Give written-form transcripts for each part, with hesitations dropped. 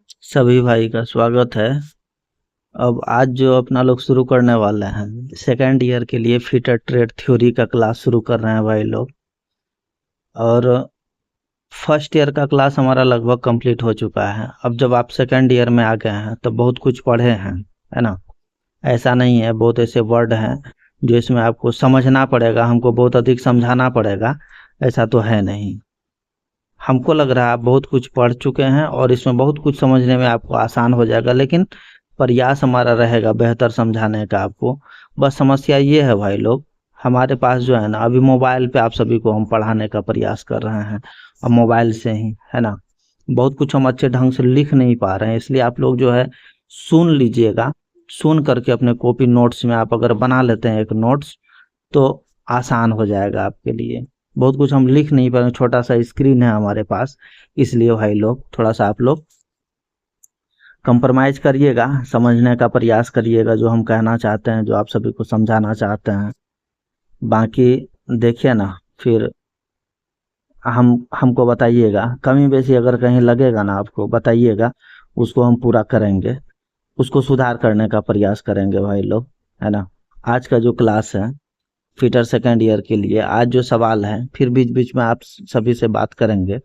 सभी भाई का स्वागत है। अब आज जो अपना लोग शुरू करने वाले हैं सेकेंड ईयर के लिए फिटर ट्रेड थ्योरी का क्लास शुरू कर रहे हैं भाई लोग। और फर्स्ट ईयर का क्लास हमारा लगभग कंप्लीट हो चुका है। अब जब आप सेकेंड ईयर में आ गए हैं तो बहुत कुछ पढ़े हैं, है ना। ऐसा नहीं है, बहुत ऐसे वर्ड हैं जो इसमें आपको समझना पड़ेगा, हमको बहुत अधिक समझाना पड़ेगा, ऐसा तो है नहीं। हमको लग रहा है आप बहुत कुछ पढ़ चुके हैं और इसमें बहुत कुछ समझने में आपको आसान हो जाएगा, लेकिन प्रयास हमारा रहेगा बेहतर समझाने का आपको। बस समस्या ये है भाई लोग, हमारे पास जो है ना अभी मोबाइल पे आप सभी को हम पढ़ाने का प्रयास कर रहे हैं, और मोबाइल से ही, है ना। बहुत कुछ हम अच्छे ढंग से लिख नहीं पा रहे हैं, इसलिए आप लोग जो है सुन लीजिएगा। सुन करके अपने कॉपी नोट्स में आप अगर बना लेते हैं एक नोट्स, तो आसान हो जाएगा आपके लिए। बहुत कुछ हम लिख नहीं पा रहे, छोटा सा स्क्रीन है हमारे पास, इसलिए भाई लोग थोड़ा सा आप लोग कंप्रोमाइज करिएगा, समझने का प्रयास करिएगा जो हम कहना चाहते हैं, जो आप सभी को समझाना चाहते हैं। बाकी देखिए ना, फिर हमको बताइएगा, कमी बेशी अगर कहीं लगेगा ना आपको बताइएगा, उसको हम पूरा करेंगे, उसको सुधार करने का प्रयास करेंगे भाई लोग, है ना। आज का जो क्लास है फिटर सेकेंड ईयर के लिए, आज जो सवाल है फिर बीच बीच में आप सभी से बात करेंगे।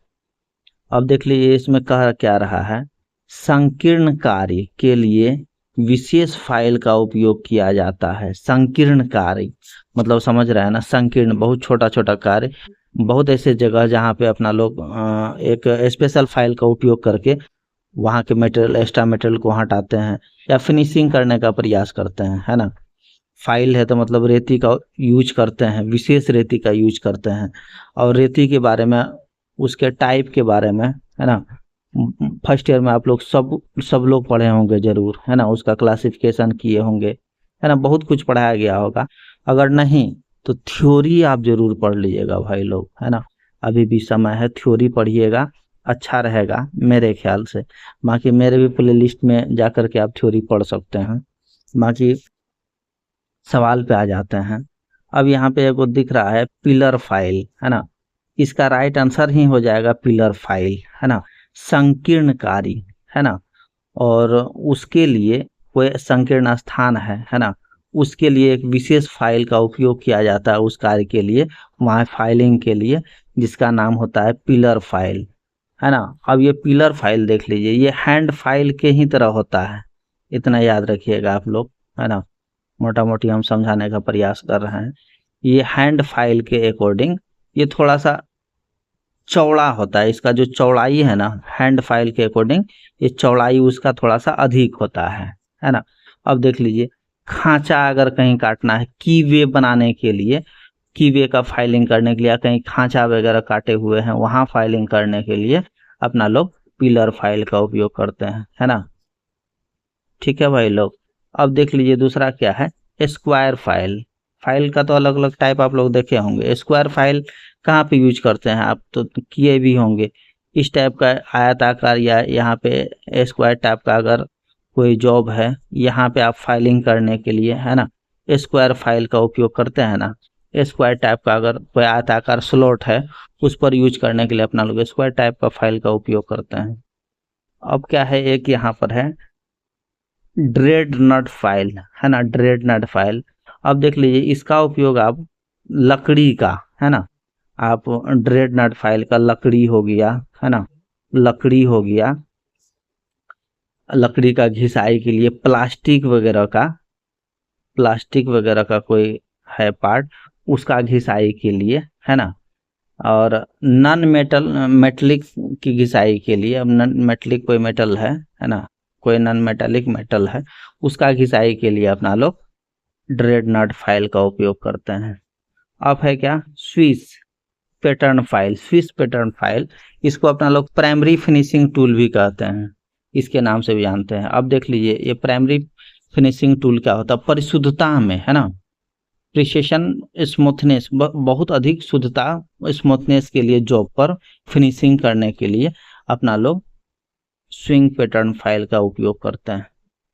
अब देख लीजिए इसमें कह क्या रहा है, संकीर्ण कार्य के लिए विशेष फाइल का उपयोग किया जाता है। संकीर्ण कार्य मतलब समझ रहे हैं ना, संकीर्ण बहुत छोटा छोटा कार्य, बहुत ऐसे जगह जहाँ पे अपना लोग एक स्पेशल फाइल का उपयोग करके वहाँ के मटेरियल, एक्स्ट्रा मटेरियल को हटाते हैं या फिनिशिंग करने का प्रयास करते हैं, है ना। फाइल है तो मतलब रेती का यूज करते हैं, विशेष रेती का यूज करते हैं। और रेती के बारे में, उसके टाइप के बारे में, है ना, फर्स्ट ईयर में आप लोग सब लोग पढ़े होंगे जरूर, है ना। उसका क्लासिफिकेशन किए होंगे, है ना, बहुत कुछ पढ़ाया गया होगा। अगर नहीं तो थ्योरी आप जरूर पढ़ लीजिएगा भाई लोग, है ना। अभी भी समय है, थ्योरी पढ़िएगा, अच्छा रहेगा मेरे ख्याल से। बाकी मेरे भी प्ले लिस्ट में जा कर के आप थ्योरी पढ़ सकते हैं। बाकी सवाल पे आ जाते हैं। अब यहाँ पे एक दिख रहा है पिलर फाइल, है ना। इसका राइट आंसर ही हो जाएगा पिलर फाइल, है ना। संकीर्ण कार्य, है ना। और उसके लिए कोई संकीर्ण स्थान है ना, उसके लिए एक विशेष फाइल का उपयोग किया जाता है उस कार्य के लिए, वहाँ फाइलिंग के लिए, जिसका नाम होता है पिलर फाइल, है ना। अब ये पिलर फाइल देख लीजिए, ये हैंड फाइल के ही तरह होता है, इतना याद रखिएगा आप लोग, है ना। मोटा मोटी हम समझाने का प्रयास कर रहे हैं। ये हैंड फाइल के अकॉर्डिंग ये थोड़ा सा चौड़ा होता है, इसका जो चौड़ाई है ना हैंड फाइल के अकॉर्डिंग, ये चौड़ाई उसका थोड़ा सा अधिक होता है ना। अब देख लीजिए, खांचा अगर कहीं काटना है कीवे बनाने के लिए, कीवे का फाइलिंग करने के लिए, कहीं खांचा वगैरह काटे हुए हैं वहां फाइलिंग करने के लिए अपना लोग पिलर फाइल का उपयोग करते हैं, है ना। ठीक है भाई लोग। अब देख लीजिए दूसरा क्या है, स्क्वायर फाइल। फाइल का तो अलग अलग टाइप आप लोग देखे होंगे। स्क्वायर फाइल कहाँ पे यूज करते हैं, आप तो किए भी होंगे। इस टाइप का आयताकार या यहाँ पे स्क्वायर टाइप का अगर कोई जॉब है, यहाँ पे आप फाइलिंग करने के लिए, है ना, स्क्वायर फाइल का उपयोग करते हैं ना। स्क्वायर टाइप का अगर कोई आयताकार स्लॉट है, उस पर यूज करने के लिए अपना लोग स्क्वायर टाइप का फाइल का उपयोग करते हैं। अब क्या है, एक यहाँ पर है ड्रेड नट फाइल, है ना, ड्रेड नट फाइल। अब देख लीजिए इसका उपयोग आप लकड़ी का, है ना, आप ड्रेड नट फाइल का लकड़ी हो गया, है ना, लकड़ी हो गया, लकड़ी का घिसाई के लिए, प्लास्टिक वगैरह का कोई है पार्ट, उसका घिसाई के लिए, है ना। और नॉन मेटलिक की घिसाई के लिए, अब नॉन मेटलिक कोई मेटल है ना, कोई नॉन मेटालिक मेटल है, उसका घिसाई के लिए अपना लोग ड्रेड नट फाइल का उपयोग करते हैं। अब है क्या, Swiss pattern file. Swiss pattern file, इसको अपना लोग प्राइमरी फिनिशिंग टूल भी कहते हैं, इसके नाम से भी जानते हैं। अब देख लीजिए ये प्राइमरी फिनिशिंग टूल क्या होता है, परिशुद्धता में, है ना, प्रिसिशन, स्मूथनेस, बहुत अधिक शुद्धता, स्मूथनेस के लिए, जॉब पर फिनिशिंग करने के लिए अपना लोग स्विंग पैटर्न फाइल का उपयोग करते हैं,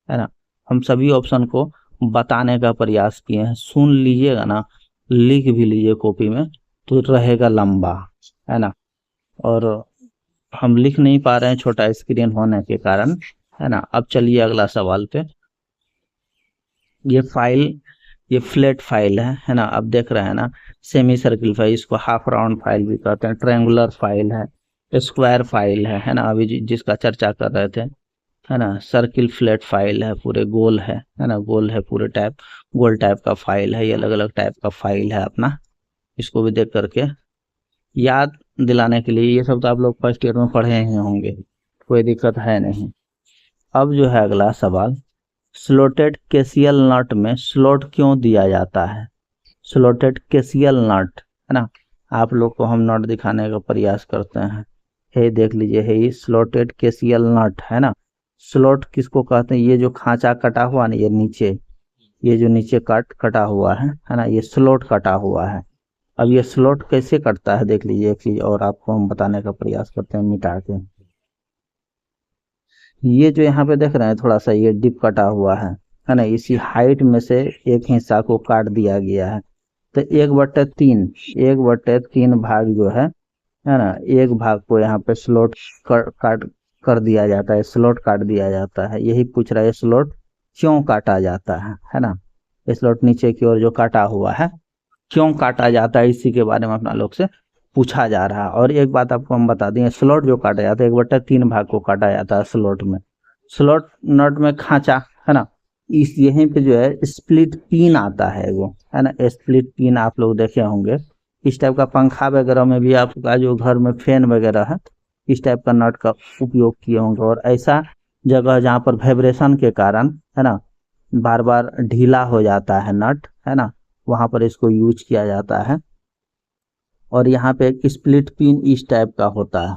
है ना। हम सभी ऑप्शन को बताने का प्रयास किए हैं, सुन लीजिएगा ना, लिख भी लीजिए कॉपी में, तो रहेगा लंबा, है ना। और हम लिख नहीं पा रहे हैं छोटा स्क्रीन होने के कारण, है ना। अब चलिए अगला सवाल पे। ये फाइल, ये फ्लैट फाइल है ना। अब देख रहे हैं ना, सेमी सर्किल फाइल, इसको हाफ राउंड फाइल भी कहते हैं, ट्रायंगुलर फाइल है, स्क्वायर फाइल है ना। अभी जिसका चर्चा कर रहे थे, है ना। सर्किल फ्लैट फाइल है, पूरे गोल है ना, गोल है पूरे टाइप, गोल टाइप का फाइल है। ये अलग अलग टाइप का फाइल है अपना, इसको भी देख करके याद दिलाने के लिए, ये सब तो आप लोग फर्स्ट ईयर में पढ़े ही होंगे, कोई दिक्कत है नहीं। अब जो है अगला सवाल, स्लोटेड केसीएल नट में स्लोट क्यों दिया जाता है? स्लोटेड केसीएल नट, है ना। आप लोग को हम नट दिखाने का प्रयास करते हैं, हे देख लीजिए, है ये स्लोटेड केसीएल नट, है ना। स्लोट किसको कहते हैं? ये जो खांचा कटा हुआ ना, ये नीचे, ये जो नीचे कटा हुआ है ना, ये स्लोट कटा हुआ है। अब ये स्लोट कैसे कटता है देख लीजिए एक चीज, और आपको हम बताने का प्रयास करते हैं मिटा के। ये जो यहाँ पे देख रहे हैं थोड़ा सा ये डिप कटा हुआ है ना, इसी हाइट में से एक हिस्सा को काट दिया गया है। तो 1/3, 1/3 भाग जो है ना, एक भाग को यहाँ पे स्लोट काट कर दिया जाता है, स्लोट काट दिया जाता है। यही पूछ रहा है, स्लोट क्यों काटा जाता है ना। स्लोट नीचे की ओर जो काटा हुआ है, क्यों काटा जाता है, इसी के बारे में अपना लोग से पूछा जा रहा है। और एक बात आपको हम बता दें, स्लोट जो काटा जाता है 1/3 भाग को काटा जाता है स्लोट में। स्लोट नट में खांचा, है ना, इस यहीं पे जो है स्प्लिट पिन आता है वो, है ना। स्प्लिट पिन आप लोग देखे होंगे, इस टाइप का पंखा वगैरह में भी आपका जो घर में फैन वगैरह है, इस टाइप का नट का उपयोग किए होंगे। और ऐसा जगह जहाँ पर वाइब्रेशन के कारण, है ना, बार बार ढीला हो जाता है नट, है ना, वहां पर इसको यूज किया जाता है। और यहाँ पे एक स्प्लिट पिन इस टाइप का होता है,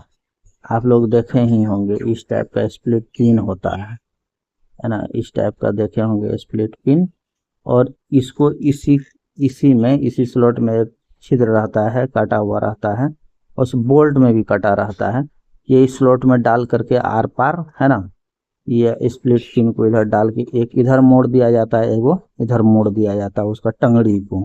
आप लोग देखे ही होंगे, इस टाइप का स्प्लिट पिन होता है ना, इस टाइप का देखे होंगे स्प्लिट पिन। और इसको इसी स्लॉट में एक छिद्र रहता है, कटा हुआ रहता है, उस बोल्ट में भी कटा रहता है। ये इस स्लॉट में डाल करके आर पार, है ना, ये स्प्लिट पिन को इधर डाल के एक इधर मोड़ दिया जाता है, एगो इधर मोड़ दिया जाता है उसका टंगड़ी को,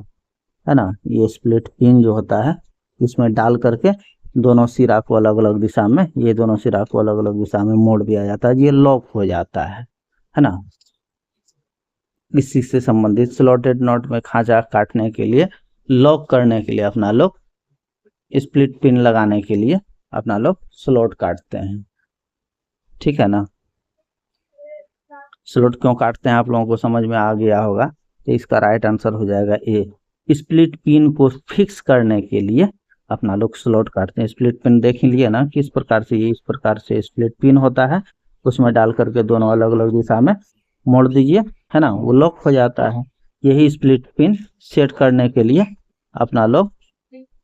है ना। ये स्प्लिट पिन जो होता है, इसमें डाल करके दोनों सिरा को अलग अलग दिशा में, ये दोनों सिरा को अलग अलग दिशा में मोड़ दिया जाता है, ये लॉक हो जाता है ना। इसी से संबंधित स्लॉटेड नट में खांचा काटने के लिए, लॉक करने के लिए अपना लोग स्प्लिट पिन लगाने के लिए अपना लोग स्लॉट काटते हैं, ठीक है ना। स्लॉट क्यों काटते हैं आप लोगों को समझ में आ गया होगा, तो इसका राइट आंसर हो जाएगा ए। स्प्लिट पिन को फिक्स करने के लिए अपना लोग स्लॉट काटते हैं। स्प्लिट पिन देख लिए ना किस प्रकार से, ये इस प्रकार से स्प्लिट पिन होता है, उसमें डाल करके दोनों अलग अलग दिशा में मोड़ दीजिए, है ना, वो लॉक हो जाता है। यही स्प्लिट पिन सेट करने के लिए अपना लोग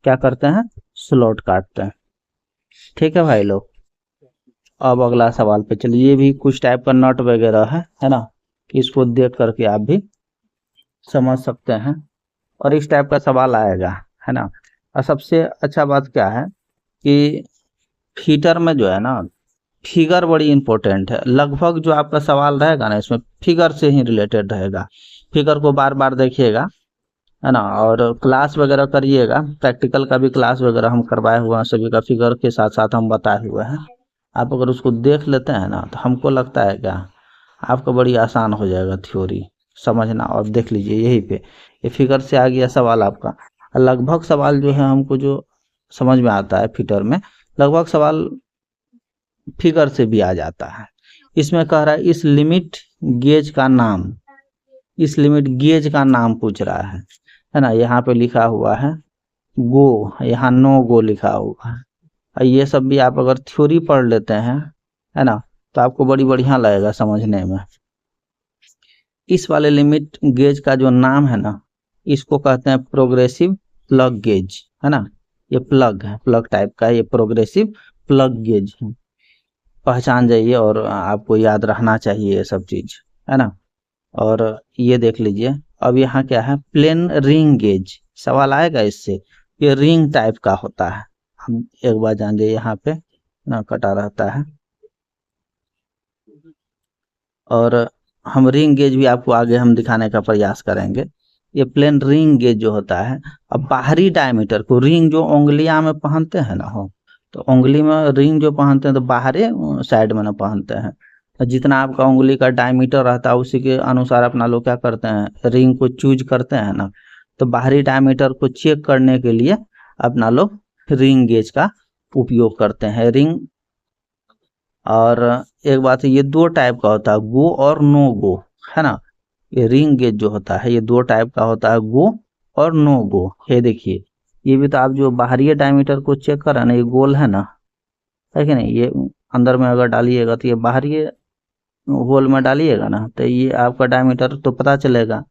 क्या करते हैं, स्लॉट काटते हैं, ठीक है भाई लोग। अब अगला सवाल पे चलिए, ये भी कुछ टाइप का नट वगैरह है ना, इसको देख करके आप भी समझ सकते हैं, और इस टाइप का सवाल आएगा, है ना। और सबसे अच्छा बात क्या है कि फीटर में जो है ना, फिगर बड़ी इंपॉर्टेंट है। लगभग जो आपका सवाल रहेगा ना, इसमें फिगर से ही रिलेटेड रहेगा। फिगर को बार बार देखिएगा, है ना, और क्लास वगैरह करिएगा। प्रैक्टिकल का भी क्लास वगैरह हम करवाए हुए हैं, सभी का फिगर के साथ साथ हम बताए हुए हैं। आप अगर उसको देख लेते हैं ना, तो हमको लगता है क्या, आपको बड़ी आसान हो जाएगा थ्योरी समझना। और देख लीजिए यहीं पे ये फिगर से आ गया सवाल आपका। लगभग सवाल जो है हमको जो समझ में आता है फिटर में, लगभग सवाल फिगर से भी आ जाता है। इसमें कह रहा है इस लिमिट गेज का नाम, इस लिमिट गेज का नाम पूछ रहा है ना। यहाँ पे लिखा हुआ है गो, यहाँ नो गो लिखा हुआ है। ये सब भी आप अगर थ्योरी पढ़ लेते हैं, है ना, तो आपको बड़ी बढ़िया लगेगा समझने में। इस वाले लिमिट गेज का जो नाम है ना, इसको कहते हैं प्रोग्रेसिव प्लग गेज, है ना। ये प्लग है, प्लग टाइप का, ये प्रोग्रेसिव प्लग गेज है। पहचान जाइए और आपको याद रखना चाहिए ये सब चीज, है ना। और ये देख लीजिए, अब यहाँ क्या है, प्लेन रिंग गेज सवाल आएगा इससे। ये रिंग टाइप का होता है, हम एक बार जान जाइए, यहाँ पे ना कटा रहता है। और हम रिंग गेज भी आपको आगे हम दिखाने का प्रयास करेंगे। ये प्लेन रिंग गेज जो होता है, अब बाहरी डायमीटर को, रिंग जो उंगलियां में पहनते हैं ना, हो तो उंगली में रिंग जो पहनते हैं तो बाहरी साइड में ना पहनते हैं। तो जितना आपका उंगली का डायमीटर रहता है उसी के अनुसार अपना लोग क्या करते हैं, रिंग को चूज करते हैं ना। तो बाहरी डायमीटर को चेक करने के लिए अपना लोग रिंग गेज का उपयोग करते हैं। रिंग, और एक बात है, ये दो टाइप का होता है, गो और नो गो, है ना। ये रिंग गेज जो होता है ये दो टाइप का होता है, गो और नो गो। ये देखिए, ये भी तो आप जो बाहरी डायमीटर को चेक कर रहे हैं ना, ये गोल है ना, है कि नहीं। ये अंदर में अगर डालिएगा तो ये बाहरी होल में डालिएगा ना, तो ये आपका डायमीटर तो पता चलेगा।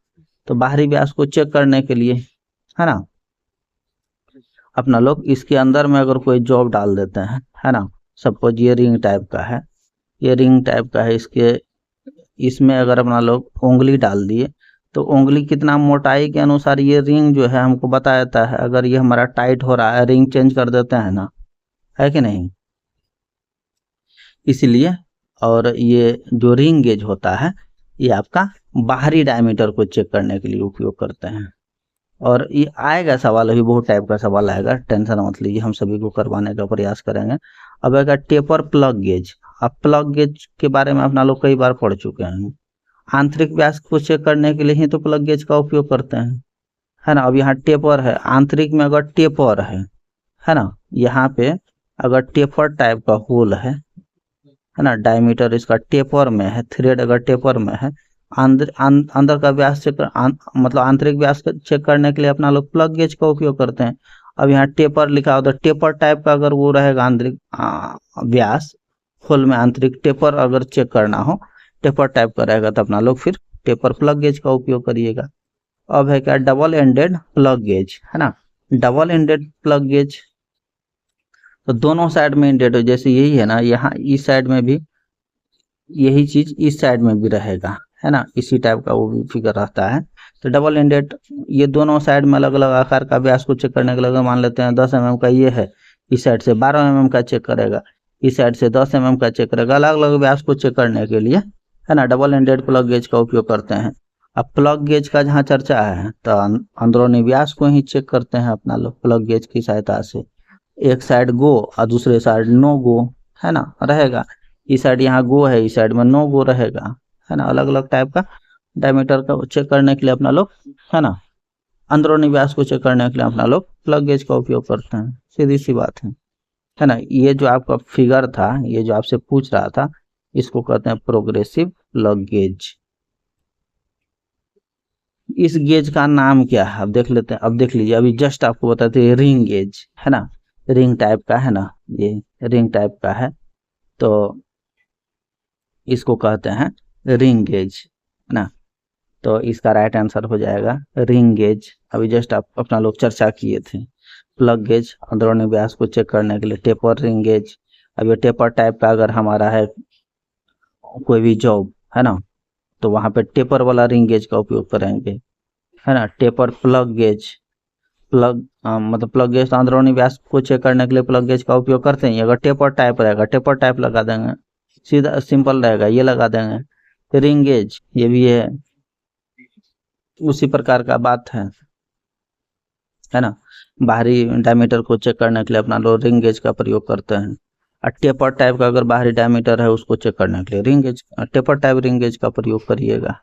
तो बाहरी व्यास को चेक करने के लिए, है ना, अपना लोग इसके अंदर में अगर कोई जॉब डाल देते हैं, है ना। सपोज ये रिंग टाइप का है, ये रिंग टाइप का है, इसके इसमें अगर अपना लोग उंगली डाल दिए तो उंगली कितना मोटाई के अनुसार ये रिंग जो है हमको बता देता है। अगर ये हमारा टाइट हो रहा है, रिंग चेंज कर देते हैं ना, है कि नहीं। इसलिए, और ये जो रिंग गेज होता है ये आपका बाहरी डायमीटर को चेक करने के लिए उपयोग करते हैं। और ये आएगा सवाल, अभी बहुत टाइप का सवाल आएगा, टेंशन मत लीजिए, हम सभी को करवाने का प्रयास करेंगे। अब आएगा टेपर प्लग गेज। अब प्लग गेज के बारे में अपना लोग कई बार पढ़ चुके हैं। आंतरिक व्यास को चेक करने के लिए ही तो प्लग गेज का उपयोग करते हैं, है ना। अब यहाँ टेपर है, आंतरिक में अगर टेपर है ना, यहाँ पे अगर टेपर टाइप का होल है ना, डायमीटर इसका टेपर में है, थ्रेड अगर टेपर में है, अंदर का व्यास चेक मतलब आंतरिक व्यास चेक करने के लिए अपना लोग प्लग गेज का उपयोग करते हैं। अब यहाँ टेपर लिखा हो तो टेपर टाइप का अगर वो रहेगा आंतरिक व्यास, होल में आंतरिक टेपर अगर चेक करना हो, टेपर टाइप का रहेगा तो अपना लोग फिर टेपर प्लग गेज का उपयोग करिएगा। अब है क्या, डबल एंडेड प्लग गेज, है ना। डबल एंडेड प्लग गेज, तो दोनों साइड में इंडेड हो, जैसे यही है ना, यहाँ इस साइड में भी यही चीज इस साइड में भी रहेगा, है ना, इसी टाइप का वो भी फिगर रहता है। तो डबल एंडेड, ये दोनों साइड में अलग अलग आकार का व्यास को चेक करने के लिए मान लेते हैं 10 mm का ये है, इस साइड से 12 mm का चेक करेगा, इस साइड से 10 mm का चेक करेगा, अलग अलग व्यास को चेक करने के लिए, है ना, डबल एंडेड प्लग गेज का उपयोग करते हैं। अब प्लग गेज का जहाँ चर्चा है तो अंदरूनी व्यास को ही चेक करते हैं अपना लोग प्लग गेज की सहायता से। एक साइड गो और दूसरे साइड नो गो, है ना, रहेगा। इस साइड यहाँ गो है, इस साइड में नो गो रहेगा, है ना। अलग अलग टाइप का डायमीटर का चेक करने के लिए अपना लोग, है ना, अंदरूनी व्यास को चेक करने के लिए अपना लोग प्लग गेज का उपयोग करते हैं, सीधी सी बात है ना। ये जो आपका फिगर था, ये जो आपसे पूछ रहा था, इसको कहते हैं प्रोग्रेसिव प्लग गेज। इस गेज का नाम क्या है अब देख लेते हैं। अब देख लीजिए, अभी जस्ट आपको बताते हैं रिंग गेज, है ना, रिंग टाइप का है ना, ये रिंग टाइप का है, तो इसको कहते हैं रिंग गेज, है ना। तो इसका राइट आंसर हो जाएगा रिंग गेज। अभी जस्ट आप अपना लोग चर्चा किए थे। प्लग गेज अंदरूनी व्यास को चेक करने के लिए टेपर, रिंग गेज। अब ये टेपर टाइप का अगर हमारा है कोई भी जॉब, है ना, तो वहां पे टेपर वाला रिंग गेज का उपयोग करेंगे, है ना। टेपर प्लग गेज, मतलब प्लग गेज अंदरूनी व्यास को चेक करने के लिए प्लग गेज का उपयोग करते हैं। अगर टेपर टाइप रहेगा, टेपर टाइप लगा देंगे, सीधा सिंपल रहेगा, ये लगा देंगे। रिंग गेज ये भी है, उसी प्रकार का बात है ना। बाहरी डायमीटर को चेक करने के लिए अपना लोग रिंग गेज का प्रयोग करते हैं। और टेपर टाइप का अगर बाहरी डायमीटर है उसको चेक करने के लिए ring gauge, taper type ring gauge का प्रयोग करिएगा।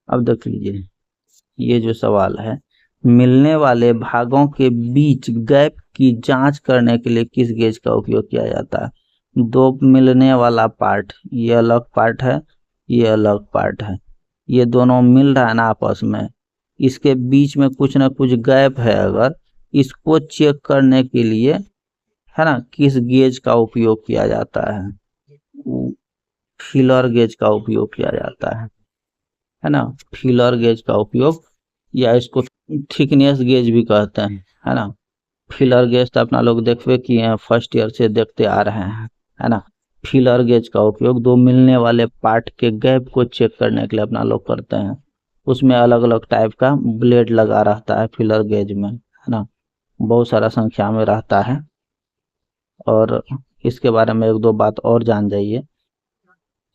अब देख लीजिए, ये जो सवाल है, मिलने वाले भागों के बीच गैप की जांच करने के लिए किस गेज का उपयोग किया जाता है। दो मिलने वाला पार्ट, ये अलग पार्ट है, ये अलग पार्ट है, ये दोनों मिल रहा है ना आपस में, इसके बीच में कुछ ना कुछ गैप है, अगर इसको चेक करने के लिए, है ना, किस गेज का उपयोग किया जाता है, फीलर गेज का उपयोग किया जाता है ना। फीलर गेज का उपयोग, या इसको थिकनेस गेज भी कहते हैं, है ना। फीलर गेज तो अपना लोग देखबे किए हैं, फर्स्ट ईयर से देखते आ रहे हैं, है ना। फीलर गेज का उपयोग दो मिलने वाले पार्ट के गैप को चेक करने के लिए अपना लोग करते हैं। उसमें अलग अलग टाइप का ब्लेड लगा रहता है फीलर गेज में, है ना, बहुत सारा संख्या में रहता है। और इसके बारे में एक दो बात और जान जाइए।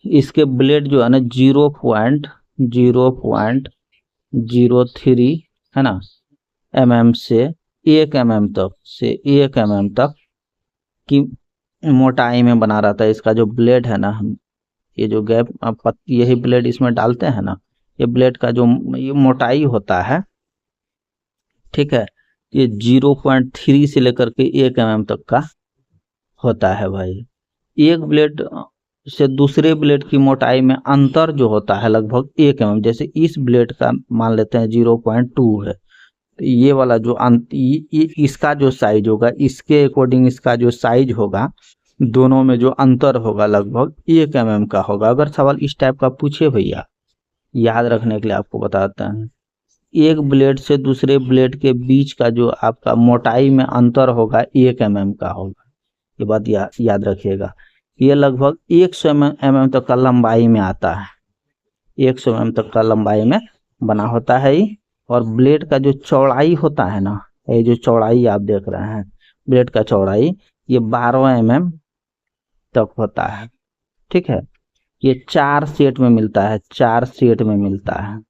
इसके ब्लेड जो है ना 0.03 है ना mm से 1 mm तक से 1 mm तक की मोटाई में बना रहता है। इसका जो ब्लेड है ना, ये जो गैप आप यही ब्लेड इसमें डालते हैं ना, ये ब्लेड का जो ये मोटाई होता है, ठीक है, ये 0.3 से लेकर के 1 mm तक का होता है भाई। एक ब्लेड से दूसरे ब्लेड की मोटाई में अंतर जो होता है लगभग 1 mm। जैसे इस ब्लेड का मान लेते हैं 0.2 है, तो ये वाला जो इसका जो साइज होगा, इसके अकॉर्डिंग इसका जो साइज होगा, दोनों में जो अंतर होगा लगभग 1 mm का होगा। अगर सवाल इस टाइप का पूछे भैया, याद रखने के लिए आपको बताते हैं, एक ब्लेड से दूसरे ब्लेड के बीच का जो आपका मोटाई में अंतर होगा 1 mm का होगा। ये बात याद रखिएगा। ये लगभग 100 mm तक का लंबाई में आता है, 100 mm तक का लंबाई में बना होता है ये। और ब्लेड का जो चौड़ाई होता है ना, ये जो चौड़ाई आप देख रहे हैं ब्लेड का चौड़ाई, ये 12 mm तक होता है, ठीक है। ये 4 सेट में मिलता है, 4 सेट में मिलता है।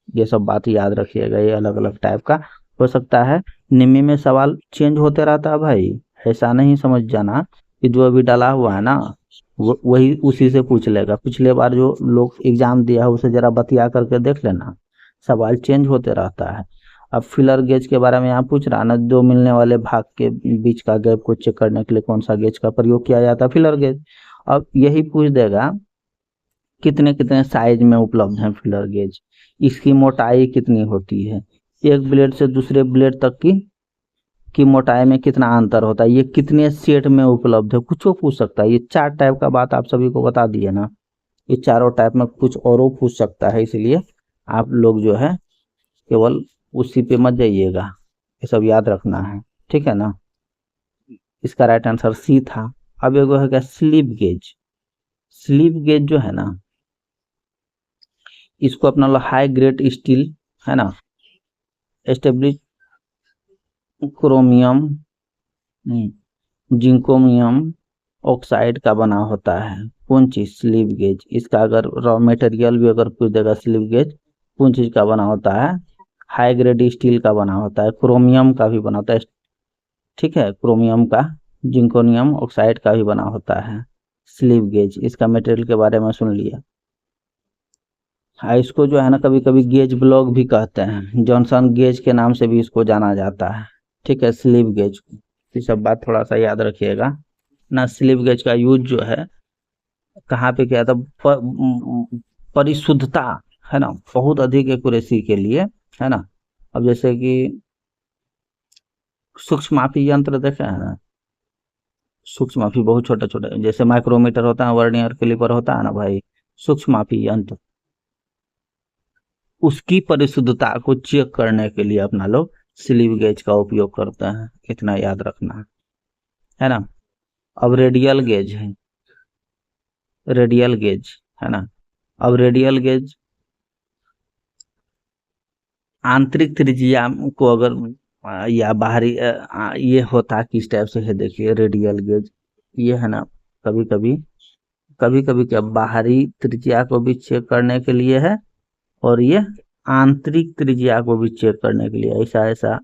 ये सब बात याद रखिएगा, ये अलग अलग टाइप का हो सकता है। निम्मी में सवाल चेंज होते रहता है भाई, ऐसा नहीं समझ जाना कि जो अभी डाला हुआ है ना वही उसी से पूछ लेगा। पिछले बार जो लोग एग्जाम दिया है उसे जरा बतिया करके देख लेना, सवाल चेंज होते रहता है। अब फिलर गेज के बारे में यहाँ पूछ रहा ना, दो मिलने वाले भाग के बीच का गैप को चेक करने के लिए कौन सा गेज का प्रयोग किया जाता है, फिलर गेज। अब यही पूछ देगा कितने कितने साइज में उपलब्ध है फिलर गेज, इसकी मोटाई कितनी होती है, एक ब्लेड से दूसरे ब्लेड तक की मोटाई में कितना अंतर होता है, ये कितने सेट में उपलब्ध है, कुछ पूछ सकता है। ये 4 टाइप का बात आप सभी को बता दिए ना, ये चारों टाइप में कुछ और पूछ सकता है। इसलिए आप लोग जो है केवल उसी पे मत जाइएगा, ये सब याद रखना है, ठीक है ना। इसका राइट आंसर सी था। अब एगो है क्या, स्लिप गेज। स्लिप गेज जो है ना, इसको अपना लो हाई ग्रेड स्टील है ना, एस्टेब्लिश क्रोमियम जिंकोमियम ऑक्साइड का बना होता है। कौन चीज, स्लिप गेज। इसका अगर रॉ मटेरियल भी अगर पूछ देगा, स्लिप गेज कौन चीज का बना होता है, हाई ग्रेड स्टील का बना होता है, क्रोमियम का भी बना होता है, ठीक है, क्रोमियम का, जिंकोनियम ऑक्साइड का भी बना होता है स्लिप गेज। इसका मटेरियल के बारे में सुन लिया। इसको जो है ना कभी कभी गेज ब्लॉक भी कहते हैं, जॉनसन गेज के नाम से भी इसको जाना जाता है, ठीक है, स्लिप गेज को। ये सब बात थोड़ा सा याद रखिएगा ना। स्लिप गेज का यूज जो है कहाँ पे किया था, परिशुद्धता है ना, बहुत अधिक एक्यूरेसी के लिए, है ना। अब जैसे कि सूक्ष्म मापी यंत्र देखे हैं ना, सूक्ष्म मापी बहुत छोटे छोटे, जैसे माइक्रोमीटर होता है, वर्नियर कैलिपर होता है ना भाई, सूक्ष्म मापी यंत्र, उसकी परिशुद्धता को चेक करने के लिए अपना लोग स्लिप गेज का उपयोग करते हैं, इतना याद रखना है ना। अब रेडियल गेज है, रेडियल गेज है ना। अब रेडियल गेज आंतरिक त्रिज्या को अगर या बाहरी ये होता किस टाइप से है, देखिए रेडियल गेज ये है ना, कभी कभी क्या बाहरी त्रिज्या को भी चेक करने के लिए है, और ये आंतरिक त्रिज्या को भी चेक करने के लिए। ऐसा ऐसा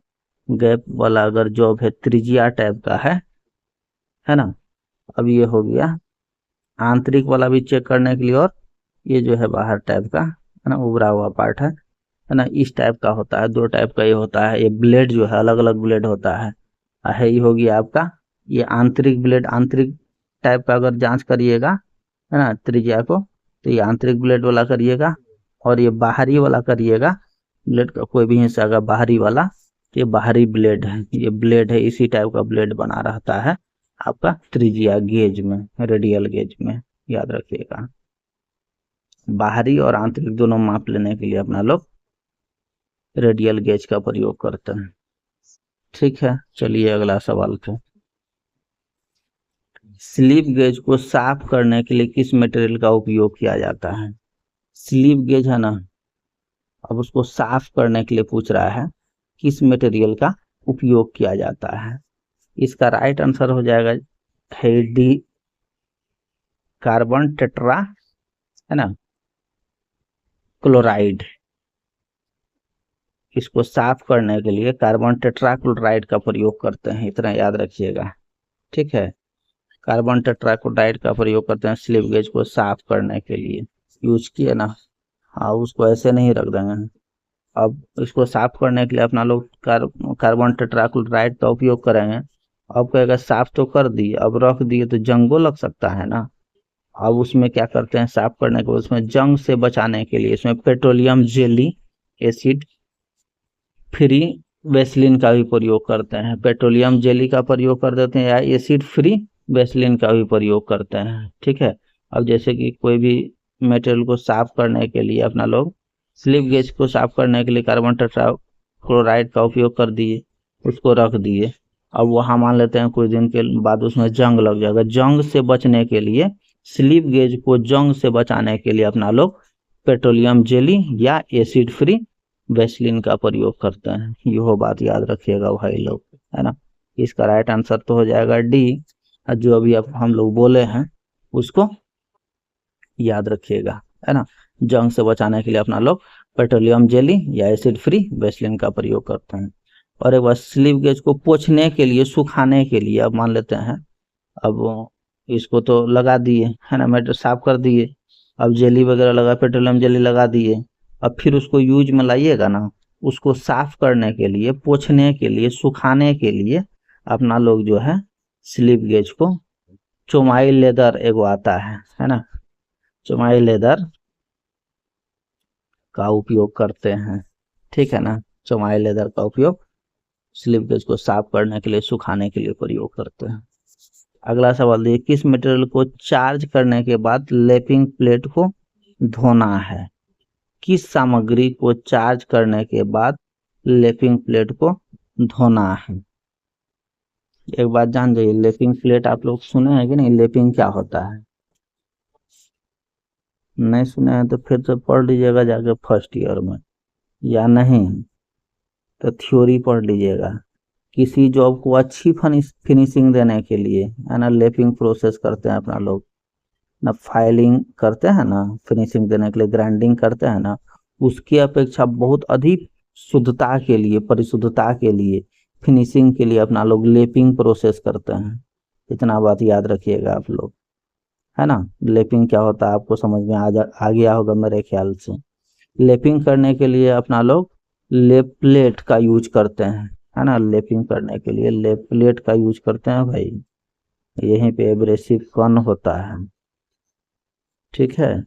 गैप वाला अगर जॉब है, त्रिज्या टाइप का है ना। अब ये हो गया आंतरिक वाला भी चेक करने के लिए, और ये जो है बाहर टाइप का है ना, उभरा हुआ पार्ट है ना, इस टाइप का होता है। 2 टाइप का ये होता है। ये ब्लेड जो है अलग अलग ब्लेड होता है। ये हो गया आपका ये आंतरिक ब्लेड, आंतरिक टाइप का अगर जांच करिएगा है ना त्रिज्या को, तो ये आंतरिक ब्लेड वाला करिएगा, और ये बाहरी वाला करिएगा ब्लेड का कोई भी हिस्सा का बाहरी वाला, तो ये बाहरी ब्लेड है, ये ब्लेड है, इसी टाइप का ब्लेड बना रहता है आपका त्रिज्या गेज में, रेडियल गेज में, याद रखिएगा। बाहरी और आंतरिक दोनों माप लेने के लिए अपना लोग रेडियल गेज का प्रयोग करते हैं, ठीक है। चलिए अगला सवाल पे, स्लिप गेज को साफ करने के लिए किस मटेरियल का उपयोग किया जाता है। स्लिप गेज है ना, अब उसको साफ करने के लिए पूछ रहा है किस मटेरियल का उपयोग किया जाता है। इसका राइट आंसर हो जाएगा हेडी कार्बन टेट्रा है ना क्लोराइड, इसको साफ करने के लिए कार्बन टेट्राक्लोराइड का प्रयोग करते हैं, इतना याद रखिएगा। ठीक है, कार्बन टेट्राक्लोराइड का प्रयोग करते हैं स्लिप गेज को साफ करने के लिए। यूज किए ना, हाँ उसको ऐसे नहीं रख देंगे। अब इसको साफ करने के लिए अपना लोग कार्बन टेट्राक्लोराइड का उपयोग करेंगे। अब कहेगा साफ तो कर दिए, अब रख दिए तो जंगो लग सकता है ना। अब उसमें क्या करते हैं, साफ करने के बाद उसमें जंग से बचाने के लिए इसमें petroleum jelly acid free Vaseline का भी प्रयोग करते हैं। पेट्रोलियम जेली का प्रयोग कर देते हैं या एसिड फ्री वैसलीन का भी प्रयोग करते हैं। ठीक है, अब जैसे कि कोई भी मटेरियल को साफ करने के लिए अपना लोग स्लिप गेज को साफ करने के लिए कार्बन टेट्राक्लोराइड का उपयोग कर दिए, उसको रख दिए। अब वहां मान लेते हैं कुछ दिन के बाद उसमें जंग लग जाएगा। जंग से बचने के लिए, स्लिप गेज को जंग से बचाने के लिए अपना लोग पेट्रोलियम जेली या एसिड फ्री वैसलीन का प्रयोग करते हैं। यह बात याद रखिएगा भाई लोग, है ना। इसका राइट आंसर तो हो जाएगा डी, जो अभी अब हम लोग बोले हैं उसको याद रखिएगा, है ना। जंग से बचाने के लिए अपना लोग पेट्रोलियम जेली या एसिड फ्री वैसलीन का प्रयोग करते हैं। और एक बार स्लिप गेज को पोंछने के लिए, सुखाने के लिए, अब मान लेते हैं अब इसको तो लगा दिए, है ना, मेटर साफ कर दिए, अब जेली वगैरह लगा, पेट्रोलियम जेली लगा दिए। अब फिर उसको यूज में लाइएगा ना, उसको साफ करने के लिए, पोंछने के लिए, सुखाने के लिए अपना लोग जो है स्लिप गेज को चौमाई लेदर एगो आता है ना, चौमाई लेदर का उपयोग करते हैं। ठीक है ना, चौमाई लेदर का उपयोग स्लिप गेज को साफ करने के लिए, सुखाने के लिए प्रयोग करते हैं। अगला सवाल देखिए, किस मटेरियल को चार्ज करने के बाद लैपिंग प्लेट को धोना है? किस सामग्री को चार्ज करने के बाद लैपिंग प्लेट को धोना है? एक बात जान जाइए, लैपिंग प्लेट आप लोग सुने हैं कि नहीं? लैपिंग क्या होता है? नहीं सुने हैं तो फिर से पढ़ लीजिएगा जाके फर्स्ट ईयर में, या नहीं तो थ्योरी पढ़ लीजिएगा। किसी जॉब को अच्छी फिनिशिंग देने के लिए, है ना, लैपिंग प्रोसेस करते हैं अपना लोग ना, फाइलिंग करते हैं ना, फिनिशिंग देने के लिए ग्राइंडिंग करते हैं ना, उसकी अपेक्षा बहुत अधिक शुद्धता के लिए, परिशुद्धता के लिए, फिनिशिंग के लिए अपना लोग लैपिंग प्रोसेस करते हैं। इतना बात याद रखिएगा आप लोग, है ना। लैपिंग क्या होता है आपको समझ में आ गया होगा मेरे ख्याल से। लैपिंग करने के लिए अपना लोग लेप प्लेट का यूज करते हैं, है ना। लैपिंग करने के लिए लेप प्लेट का यूज करते हैं भाई, यहीं पे एब्रेसिव कन होता है। ठीक है,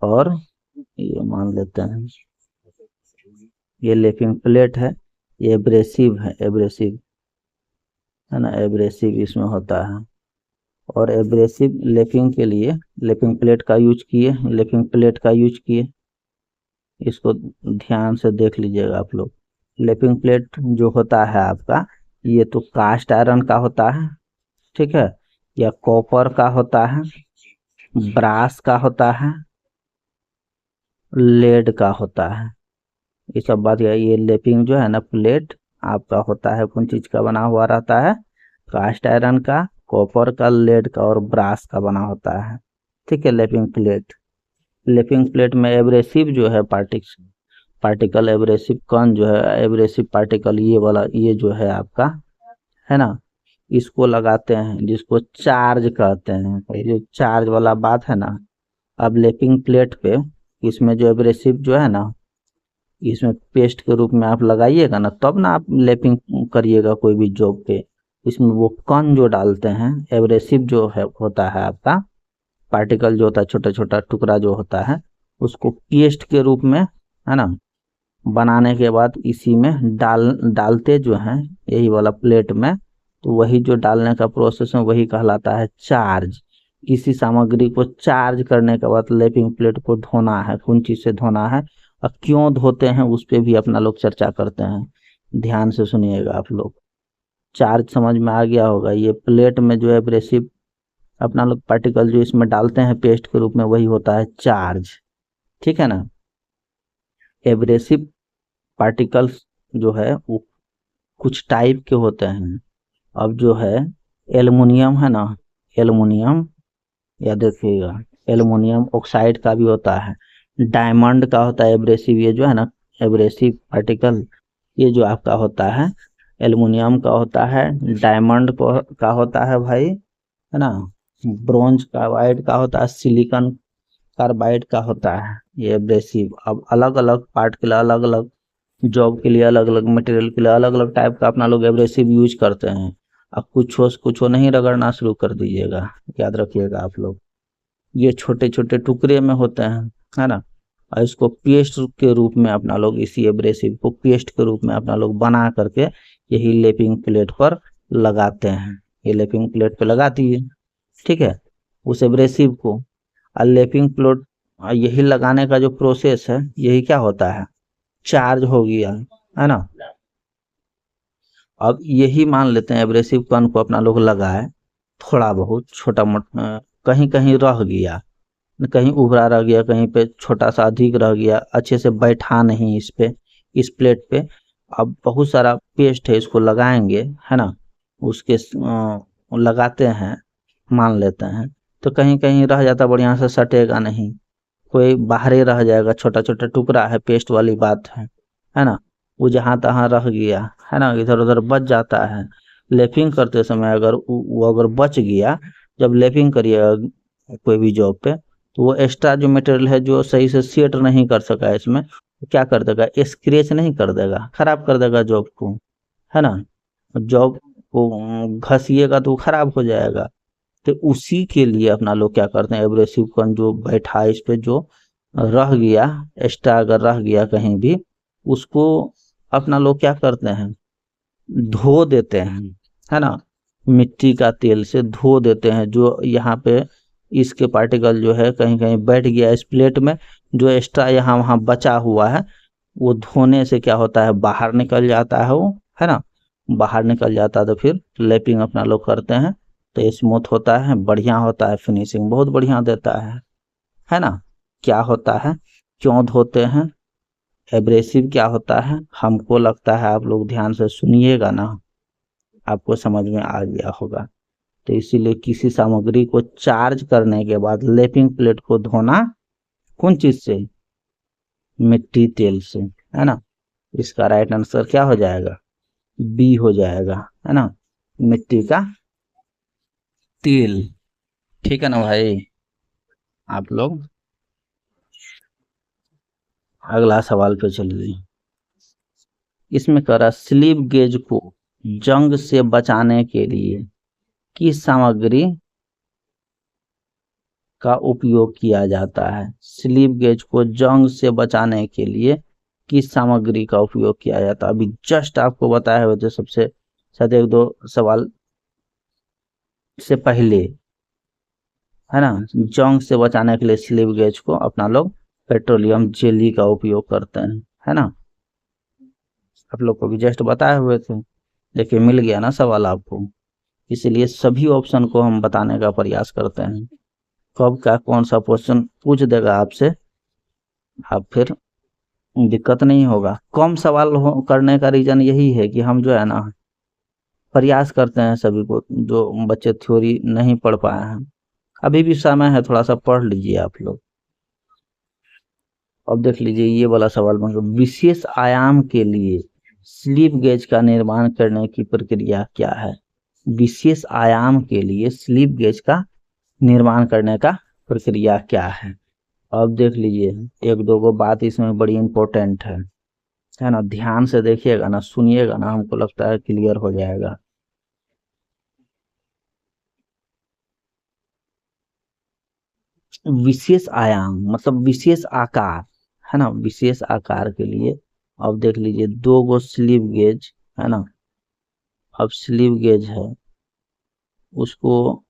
और ये मान लेते हैं ये लैपिंग प्लेट है, ये एब्रेसिव है, एब्रेसिव, है ना, एब्रेसिव इसमें होता है। और एब्रेसिव लैपिंग के लिए लैपिंग प्लेट का यूज किए, लैपिंग प्लेट का यूज किए, इसको ध्यान से देख लीजिएगा आप लोग। लैपिंग प्लेट जो होता है आपका, ये तो कास्ट आयरन का होता है, ठीक है, या कॉपर का होता है, ब्रास का होता है, लेड का होता है। ये सब बात ये लैपिंग जो है ना प्लेट आपका होता है, कौन चीज का बना हुआ रहता है? कास्ट आयरन का, कॉपर का, लेड का और ब्रास का बना होता है। ठीक है, लैपिंग प्लेट। लैपिंग प्लेट में एब्रेसिव जो है पार्टिकल एब्रेसिव कण जो है, एब्रेसिव पार्टिकल ये वाला, ये जो है आपका, है ना, इसको लगाते हैं, जिसको चार्ज कहते हैं। ये जो चार्ज वाला बात है ना, अब लैपिंग प्लेट पे इसमें जो एब्रेसिव जो है ना, इसमें पेस्ट के रूप में आप लगाइएगा ना, तब ना आप लैपिंग करिएगा कोई भी जॉब पे। इसमें वो कण जो डालते हैं, एब्रेसिव जो है होता है आपका पार्टिकल जो होता है, छोटा छोटा टुकड़ा जो होता है, उसको पेस्ट के रूप में, है ना, बनाने के बाद इसी में डालते जो हैं यही वाला प्लेट में, तो वही जो डालने का प्रोसेस है वही कहलाता है चार्ज। किसी सामग्री को चार्ज करने के बाद लैपिंग प्लेट को धोना है, कौन चीज से धोना है और क्यों धोते हैं उस पर भी अपना लोग चर्चा करते हैं। ध्यान से सुनिएगा आप लोग, चार्ज समझ में आ गया होगा। ये प्लेट में जो एब्रेसिव अपना लोग पार्टिकल जो इसमें डालते हैं पेस्ट के रूप में, वही होता है चार्ज। ठीक है ना। एब्रेसिव पार्टिकल्स जो है वो कुछ टाइप के होते हैं। अब जो है एल्युमिनियम है ना, एल्युमिनियम, या देखिएगा एल्युमिनियम ऑक्साइड का भी होता है, डायमंड का होता है एब्रेसिव, ये जो है ना एब्रेसिव पार्टिकल, ये जो आपका होता है एल्युमिनियम का होता है, डायमंड का होता है भाई, है ना, ब्रोंज कार्बाइड का होता है, सिलिकॉन कार्बाइड का होता है ये एब्रेसिव। अब अलग अलग पार्ट के लिए अलग अलग जॉब के लिए अलग अलग मटेरियल के लिए अलग अलग टाइप का अपना लोग एब्रेसिव यूज करते हैं। अब कुछ नहीं रगड़ना शुरू कर दीजिएगा, याद रखिएगा आप लोग। ये छोटे छोटे टुकड़े में होते हैं, है ना, और इसको पेस्ट के रूप में अपना लोग इसी एब्रेसिव को पेस्ट के रूप में अपना लोग बना करके यही लेपिंग प्लेट पर लगाते हैं। ये लेपिंग प्लेट पे लगा दिए, ठीक है, उस एब्रेसिव को। और लेपिंग प्लेट यही लगाने का जो प्रोसेस है यही क्या होता है, चार्ज हो गया, है ना। अब यही मान लेते हैं एब्रेसिव कण को अपना लोग लगाए, थोड़ा बहुत छोटा मोटा कहीं कहीं रह गया, कहीं उभरा रह गया, कहीं पे छोटा सा अधिक रह गया, अच्छे से बैठा नहीं इस पे, इस प्लेट पे। अब बहुत सारा पेस्ट है, इसको लगाएंगे, है ना, उसके लगाते हैं, मान लेते हैं, तो कहीं कहीं रह जाता, बढ़िया से सटेगा नहीं, कोई बाहर ही रह जाएगा, छोटा छोटा टुकड़ा है, पेस्ट वाली बात है ना, वो जहाँ तहाँ रह गया, है ना, इधर उधर बच जाता है। लेपिंग करते समय अगर वो अगर बच गया, जब लेपिंग करिएगा कोई भी जॉब पे, तो वो एक्स्ट्रा जो मटेरियल है जो सही से सेट नहीं कर सका इसमें, तो क्या कर देगा, स्क्रैच नहीं कर देगा, खराब कर देगा जॉब को, है ना। जॉब को घसिएगा तो खराब हो जाएगा। तो उसी के लिए अपना लोग क्या करते हैं, एब्रेसिव कण जो बैठा है इस पे, जो रह गया एक्स्ट्रा अगर रह गया कहीं भी, उसको अपना लोग क्या करते हैं, धो देते हैं, है ना, मिट्टी का तेल से धो देते हैं। जो यहाँ पे इसके पार्टिकल जो है कहीं कहीं बैठ गया इस प्लेट में, जो एक्स्ट्रा यहाँ वहाँ बचा हुआ है, वो धोने से क्या होता है, बाहर निकल जाता है वो, है ना, बाहर निकल जाता है। तो फिर लैपिंग अपना लोग करते हैं, तो स्मूथ होता है, बढ़िया होता है, फिनिशिंग बहुत बढ़िया देता है ना। क्या होता है, क्यों धोते हैं, एब्रेसिव क्या होता है, हमको लगता है आप लोग ध्यान से सुनिएगा ना, आपको समझ में आ गया होगा। तो इसीलिए किसी सामग्री को चार्ज करने के बाद लेपिंग प्लेट को धोना कौन चीज से, मिट्टी तेल से, है ना। इसका राइट आंसर क्या हो जाएगा, बी हो जाएगा, है ना, मिट्टी का तेल। ठीक है ना भाई। आप लोग अगला सवाल पे चलिए। इसमें कह रहा स्लिप गेज को जंग से बचाने के लिए किस सामग्री का उपयोग किया जाता है। स्लिप गेज को जंग से बचाने के लिए किस सामग्री का उपयोग किया जाता है। अभी जस्ट आपको बताया हुआ जो सबसे शायद एक दो सवाल से पहले, है ना, जंग से बचाने के लिए स्लिप गेज को अपना लोग पेट्रोलियम जेली का उपयोग करते हैं, है ना। आप लोग को भी जस्ट बताए हुए थे, देखिए मिल गया ना सवाल आपको। इसलिए सभी ऑप्शन को हम बताने का प्रयास करते हैं, कब का कौन सा क्वेश्चन पूछ देगा आपसे, आप फिर दिक्कत नहीं होगा। कम सवाल करने का रीजन यही है कि हम जो है ना प्रयास करते हैं सभी को, जो बच्चे थ्योरी नहीं पढ़ पाए हैं, अभी भी समय है, थोड़ा सा पढ़ लीजिए आप लोग। अब देख लीजिए ये वाला सवाल, मतलब विशेष आयाम के लिए स्लिप गेज का निर्माण करने की प्रक्रिया क्या है। विशेष आयाम के लिए स्लिप गेज का निर्माण करने का प्रक्रिया क्या है। अब देख लीजिए एक दो गो बात इसमें बड़ी इंपॉर्टेंट है ना, ध्यान से देखिएगा ना, सुनिएगा ना, हमको लगता है क्लियर हो जाएगा। विशेष आयाम मतलब विशेष आकार, है ना, विशेष आकार के लिए अब देख लीजिए दो गो स्लिप गेज, है ना। अब स्लिप गेज है, उसको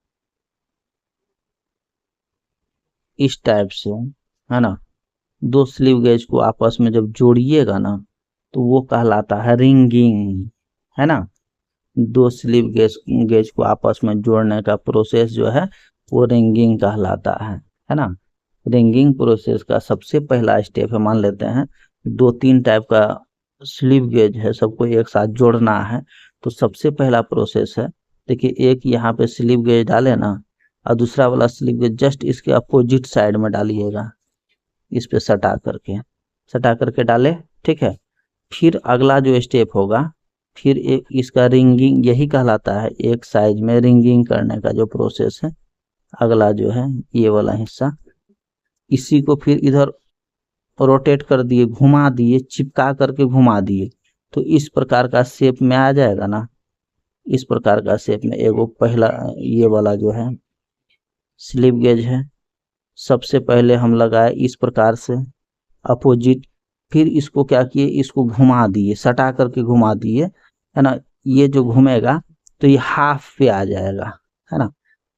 इस टाइप से, है ना, दो स्लिप गेज को आपस में जब जोड़िएगा ना तो वो कहलाता है रिंगिंग, है ना। दो स्लिप गेज को आपस में जोड़ने का प्रोसेस जो है वो रिंगिंग कहलाता है ना। रिंगिंग प्रोसेस का सबसे पहला स्टेप है, मान लेते हैं दो तीन टाइप का स्लिप गेज है, सबको एक साथ जोड़ना है, तो सबसे पहला प्रोसेस है, देखिए एक यहाँ पे स्लिप गेज डाले ना, और दूसरा वाला स्लिप गेज जस्ट इसके अपोजिट साइड में डालिएगा, इस पे सटा करके डाले, ठीक है। फिर अगला जो स्टेप होगा, फिर एक इसका रिंगिंग, यही कहलाता है एक साइज में रिंगिंग करने का जो प्रोसेस है। अगला जो है ये वाला हिस्सा, इसी को फिर इधर रोटेट कर दिए, घुमा दिए, चिपका करके घुमा दिए, तो इस प्रकार का शेप में आ जाएगा ना। इस प्रकार का शेप में एगो पहला ये वाला जो है स्लिप गेज है, सबसे पहले हम लगाए इस प्रकार से अपोजिट, फिर इसको क्या किए, इसको घुमा दिए, सटा करके घुमा दिए, है ना। ये जो घूमेगा तो ये हाफ पे आ जाएगा, है ना।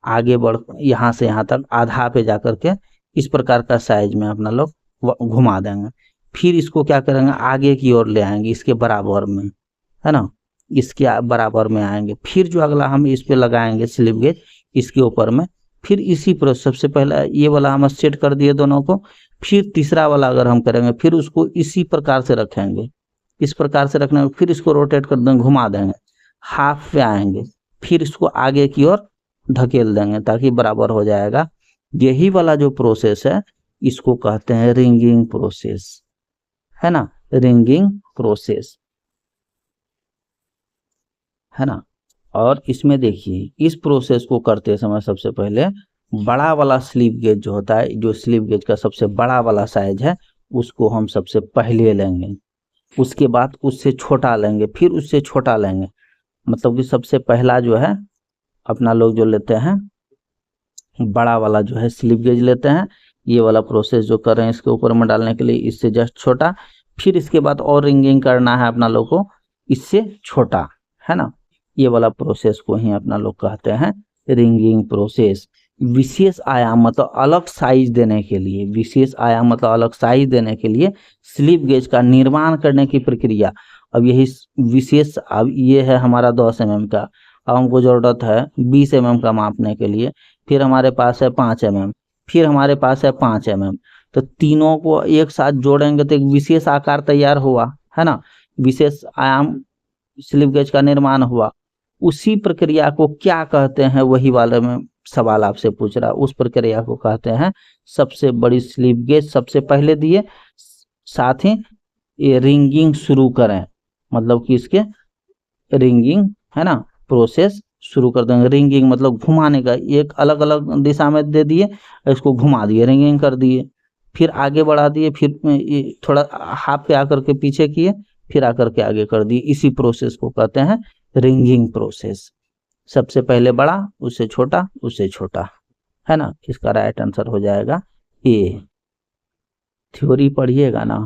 आगे बढ़ यहाँ से यहाँ तक आधा पे जा करके इस प्रकार का साइज में अपना लोग घुमा देंगे। फिर इसको क्या करेंगे, आगे की ओर ले आएंगे, इसके बराबर में, है ना, इसके बराबर में आएंगे। फिर जो अगला हम इस पे लगाएंगे स्लिप गेज इसके ऊपर में, फिर इसी पर सबसे पहला ये वाला हम सेट कर दिए दोनों को। फिर तीसरा वाला अगर हम करेंगे, फिर उसको इसी प्रकार से रखेंगे, इस प्रकार से रखने में फिर इसको रोटेट कर देंगे, घुमा देंगे, हाफ पे आएंगे, फिर इसको आगे की ओर धकेल देंगे ताकि बराबर हो जाएगा। यही वाला जो प्रोसेस है इसको कहते हैं रिंगिंग प्रोसेस, है ना, रिंगिंग प्रोसेस, है ना। और इसमें देखिए इस प्रोसेस को करते समय सबसे पहले बड़ा वाला स्लिप गेज जो होता है, जो स्लिप गेज का सबसे बड़ा वाला साइज है उसको हम सबसे पहले लेंगे, उसके बाद उससे छोटा लेंगे, फिर उससे छोटा लेंगे। मतलब कि सबसे पहला जो है अपना लोग जो लेते हैं बड़ा वाला जो है स्लिप गेज लेते हैं, ये वाला प्रोसेस जो कर रहे हैं इसके ऊपर में डालने के लिए, इससे जस्ट छोटा। फिर इसके बाद और रिंगिंग करना है अपना लोग को इससे छोटा, है ना। ये वाला प्रोसेस को ही अपना लोग कहते हैं रिंगिंग प्रोसेस। विशेष आयाम मतलब अलग साइज देने के लिए, विशेष आयाम मतलब अलग साइज देने के लिए स्लिप गेज का निर्माण करने की प्रक्रिया। अब यही विशेष, अब ये है हमारा 10 mm का, अब हमको जरूरत है 20 mm का मापने के लिए, फिर हमारे पास है 5 mm, फिर हमारे पास है 5 mm, तो तीनों को एक साथ जोड़ेंगे तो एक विशेष आकार तैयार हुआ, है ना, विशेष आयाम स्लिप गेज का निर्माण हुआ। उसी प्रक्रिया को क्या कहते हैं, वही वाले में सवाल आपसे पूछ रहा, उस प्रक्रिया को कहते हैं सबसे बड़ी स्लिप गेज सबसे पहले दिए, साथ ही ये रिंगिंग शुरू करें, मतलब कि इसके रिंगिंग, है ना, प्रोसेस शुरू कर देंगे। रिंगिंग मतलब घुमाने का, एक अलग अलग दिशा में दे दिए, इसको घुमा दिए, रिंगिंग कर दिए, फिर आगे बढ़ा दिए, फिर थोड़ा हाथ पे आकर के पीछे किए, फिर आकर के आगे कर दिए। इसी प्रोसेस को कहते हैं रिंगिंग प्रोसेस। सबसे पहले बड़ा, उससे छोटा, उससे छोटा, है ना। इसका राइट आंसर हो जाएगा ए। थ्योरी पढ़िएगा ना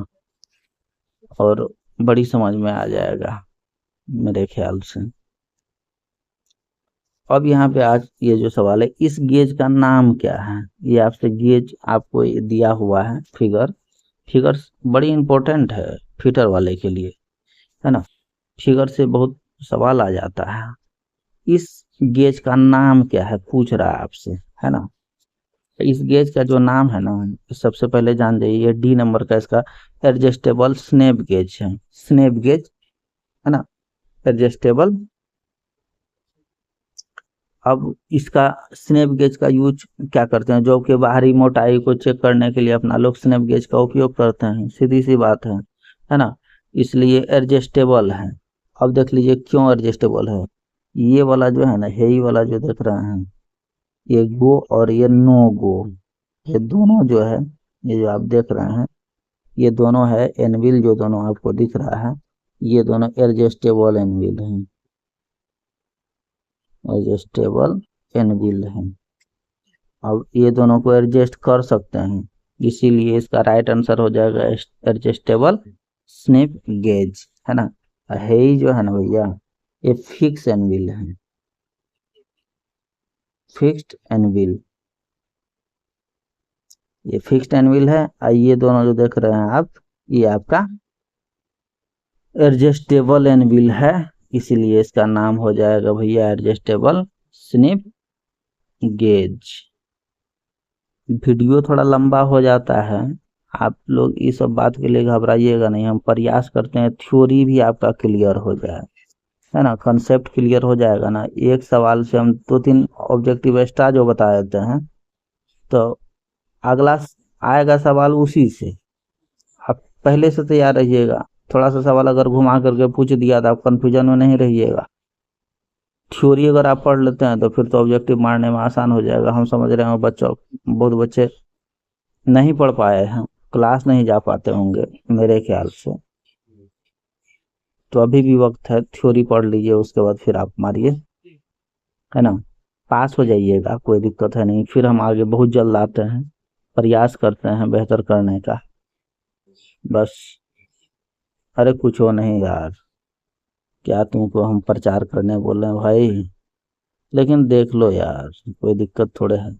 और बड़ी समझ में आ जाएगा मेरे ख्याल से। अब यहाँ पे आज ये जो सवाल है, इस गेज का नाम क्या है, ये आपसे गेज आपको दिया हुआ है, फिगर बड़ी इंपॉर्टेंट है फिटर वाले के लिए, है ना। फिगर से बहुत सवाल आ जाता है। इस गेज का नाम क्या है पूछ रहा है आपसे, है ना। इस गेज का जो नाम है ना, सबसे पहले जान जाइए, ये डी नंबर का इसका एडजस्टेबल स्नैप गेज है, स्नैप गेज, है ना, एडजस्टेबल। अब इसका स्नैप गेज का यूज क्या करते हैं, जॉब के बाहरी मोटाई को चेक करने के लिए अपना लोग स्नैप गेज का उपयोग करते हैं, सीधी सी बात है ना, इसलिए एडजस्टेबल है। अब देख लीजिए क्यों एडजस्टेबल है। ये वाला जो है ना, यही वाला जो देख रहे हैं, ये गो और ये नो गो, ये दोनों जो है, ये जो आप देख रहे हैं, ये दोनों है एनविल, जो दोनों आपको दिख रहा है, ये दोनों एडजस्टेबल एनविल हैं, एडजस्टेबल एनविल है। अब ये दोनों को एडजस्ट कर सकते हैं, इसीलिए इसका राइट आंसर हो जाएगा एडजस्टेबल स्नैप गेज, है ना। है जो है ना भैया, ये फिक्स एनविल है, फिक्स्ड एनविल, ये फिक्स्ड एनविल है। ये दोनों जो देख रहे हैं आप, ये आपका एडजस्टेबल एनविल है, इसीलिए इसका नाम हो जाएगा भैया एडजस्टेबल स्नैप गेज। वीडियो थोड़ा लंबा हो जाता है, आप लोग इस सब बात के लिए घबराइएगा नहीं, हम प्रयास करते हैं थ्योरी भी आपका क्लियर हो जाए, है ना, कंसेप्ट क्लियर हो जाएगा ना। एक सवाल से हम 2-3 ऑब्जेक्टिव एक्स्ट्रा जो बता देते हैं, तो अगला आएगा सवाल उसी से, आप पहले से तैयार रहिएगा। थोड़ा सा सवाल अगर घुमा करके पूछ दिया तो आप कंफ्यूजन में नहीं रहिएगा। थ्योरी अगर आप पढ़ लेते हैं तो फिर तो ऑब्जेक्टिव मारने में आसान हो जाएगा। हम समझ रहे हैं बच्चों, बहुत बच्चे नहीं पढ़ पाए हैं, क्लास नहीं जा पाते होंगे मेरे ख्याल से। तो अभी भी वक्त है, थ्योरी पढ़ लीजिए, उसके बाद फिर आप मारिए, है ना। पास हो जाइएगा, कोई दिक्कत है नहीं। फिर हम आगे बहुत जल्द आते हैं, प्रयास करते हैं बेहतर करने का, बस। अरे कुछ हो नहीं यार, क्या तुमको हम प्रचार करने बोल रहे हैं भाई, लेकिन देख लो यार, कोई दिक्कत थोड़े है।